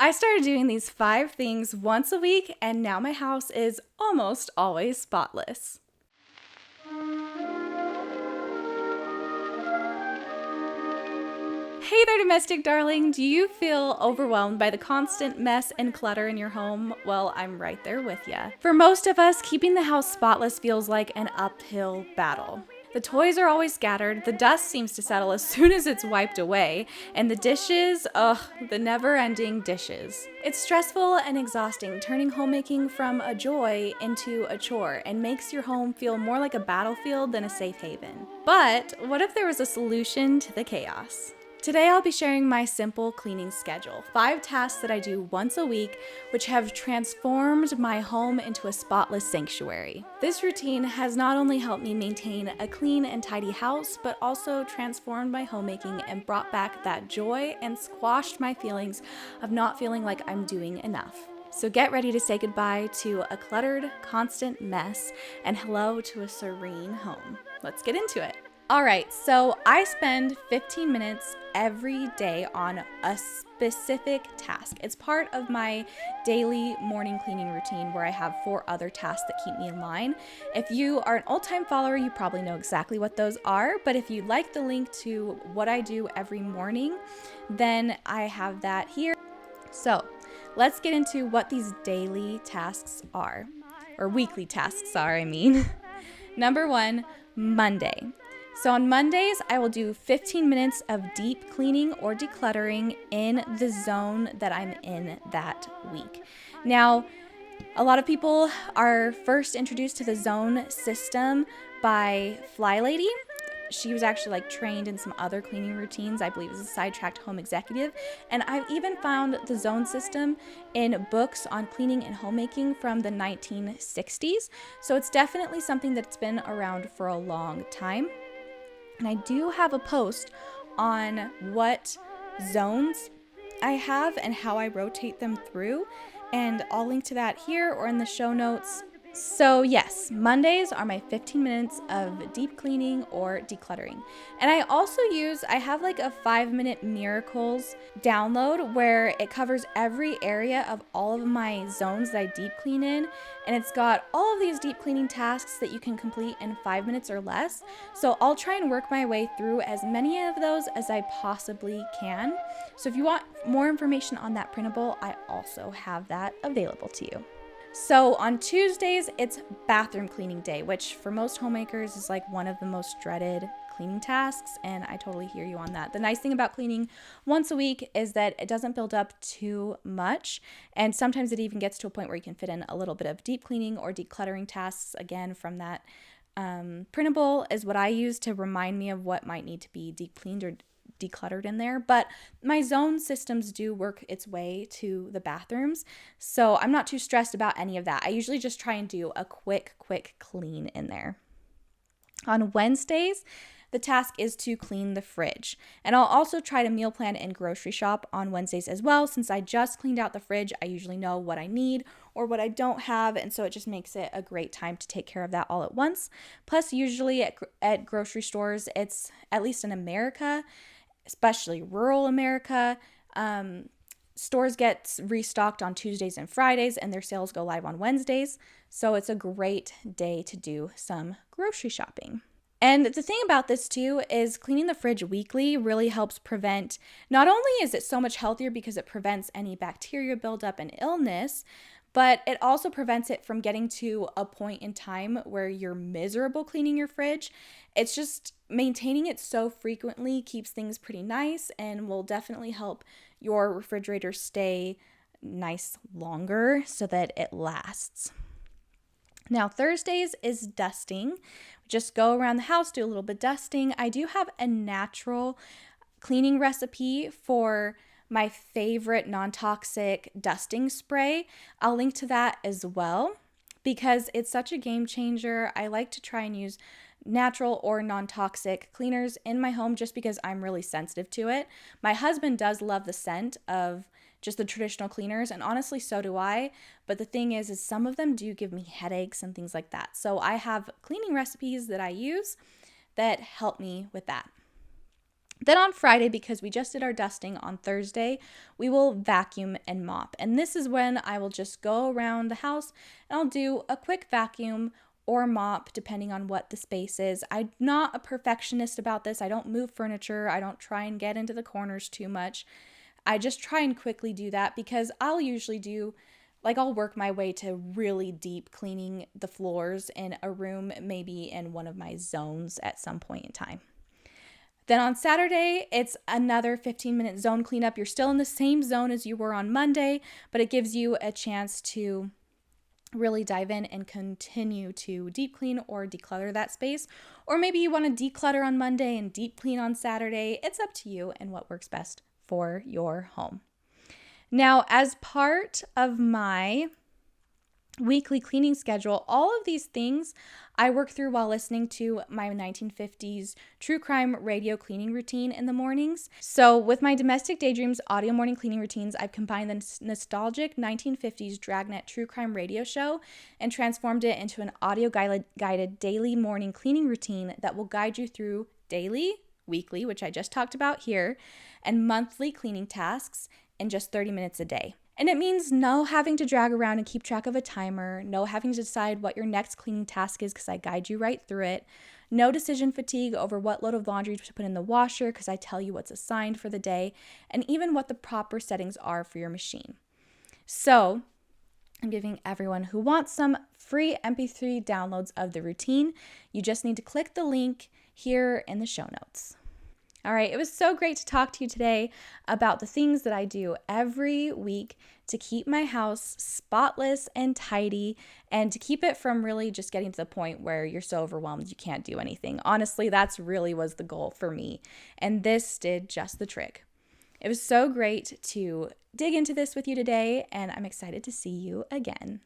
I started doing these 5 things once a week, and now my house is almost always spotless. Hey there, domestic darling. Do you feel overwhelmed by the constant mess and clutter in your home? Well, I'm right there with ya. For most of us, keeping the house spotless feels like an uphill battle. The toys are always scattered, the dust seems to settle as soon as it's wiped away, and the dishes, the never-ending dishes. It's stressful and exhausting, turning homemaking from a joy into a chore, and makes your home feel more like a battlefield than a safe haven. But what if there was a solution to the chaos? Today I'll be sharing my simple cleaning schedule, 5 tasks that I do once a week, which have transformed my home into a spotless sanctuary. This routine has not only helped me maintain a clean and tidy house, but also transformed my homemaking and brought back that joy and squashed my feelings of not feeling like I'm doing enough. So get ready to say goodbye to a cluttered, constant mess and hello to a serene home. Let's get into it. All right, so I spend 15 minutes every day on a specific task. It's part of my daily morning cleaning routine where I have 4 other tasks that keep me in line. If you are an old-time follower, you probably know exactly what those are, but if you'd like the link to what I do every morning, then I have that here. So let's get into what these daily tasks are, or weekly tasks are, I mean. Number 1, Monday. So on Mondays, I will do 15 minutes of deep cleaning or decluttering in the zone that I'm in that week. Now, a lot of people are first introduced to the zone system by Fly Lady. She was actually trained in some other cleaning routines. I believe it was a sidetracked home executive. And I've even found the zone system in books on cleaning and homemaking from the 1960s. So it's definitely something that's been around for a long time. And I do have a post on what zones I have and how I rotate them through. And I'll link to that here or in the show notes. So yes, Mondays are my 15 minutes of deep cleaning or decluttering. And I have a 5-minute miracles download where it covers every area of all of my zones that I deep clean in. And it's got all of these deep cleaning tasks that you can complete in 5 minutes or less. So I'll try and work my way through as many of those as I possibly can. So if you want more information on that printable, I also have that available to you. So on Tuesdays, it's bathroom cleaning day, which for most homemakers is one of the most dreaded cleaning tasks, and I totally hear you on that. The nice thing about cleaning once a week is that it doesn't build up too much, and sometimes it even gets to a point where you can fit in a little bit of deep cleaning or decluttering tasks, again, from that printable is what I use to remind me of what might need to be deep cleaned or decluttered in there. But my zone systems do work its way to the bathrooms, so I'm not too stressed about any of that. I usually just try and do a quick clean in there. On Wednesdays, the task is to clean the fridge. And I'll also try to meal plan and grocery shop on Wednesdays as well. Since I just cleaned out the fridge, I usually know what I need or what I don't have. And so it just makes it a great time to take care of that all at once. Plus, usually at grocery stores, it's, at least in America, especially rural America, stores get restocked on Tuesdays and Fridays, and their sales go live on Wednesdays. So it's a great day to do some grocery shopping. And the thing about this too is cleaning the fridge weekly really helps prevent, not only is it so much healthier because it prevents any bacteria buildup and illness, but it also prevents it from getting to a point in time where you're miserable cleaning your fridge. It's just maintaining it so frequently keeps things pretty nice and will definitely help your refrigerator stay nice longer so that it lasts. Now, Thursdays is dusting. Just go around the house, do a little bit of dusting. I do have a natural cleaning recipe for my favorite non-toxic dusting spray. I'll link to that as well because it's such a game changer. I like to try and use natural or non-toxic cleaners in my home just because I'm really sensitive to it. My husband does love the scent of just the traditional cleaners, and honestly, so do I. But the thing is some of them do give me headaches and things like that. So I have cleaning recipes that I use that help me with that. Then on Friday, because we just did our dusting on Thursday, we will vacuum and mop. And this is when I will just go around the house and I'll do a quick vacuum or mop depending on what the space is. I'm not a perfectionist about this. I don't move furniture. I don't try and get into the corners too much. I just try and quickly do that because I'll usually do, like, I'll work my way to really deep cleaning the floors in a room, maybe in one of my zones at some point in time. Then on Saturday, it's another 15-minute zone cleanup. You're still in the same zone as you were on Monday, but it gives you a chance to really dive in and continue to deep clean or declutter that space. Or maybe you want to declutter on Monday and deep clean on Saturday. It's up to you and what works best for your home. Now, as part of my weekly cleaning schedule, all of these things I work through while listening to my 1950s true crime radio cleaning routine in the mornings. So with my Domestic Daydreams audio morning cleaning routines, I've combined the nostalgic 1950s Dragnet true crime radio show and transformed it into an audio guided daily morning cleaning routine that will guide you through daily, weekly, which I just talked about here, and monthly cleaning tasks in just 30 minutes a day. And it means no having to drag around and keep track of a timer, no having to decide what your next cleaning task is because I guide you right through it, no decision fatigue over what load of laundry to put in the washer because I tell you what's assigned for the day, and even what the proper settings are for your machine. So I'm giving everyone who wants some free MP3 downloads of the routine. You just need to click the link here in the show notes. All right, it was so great to talk to you today about the things that I do every week to keep my house spotless and tidy and to keep it from really just getting to the point where you're so overwhelmed you can't do anything. Honestly, that's really was the goal for me, and this did just the trick. It was so great to dig into this with you today, and I'm excited to see you again.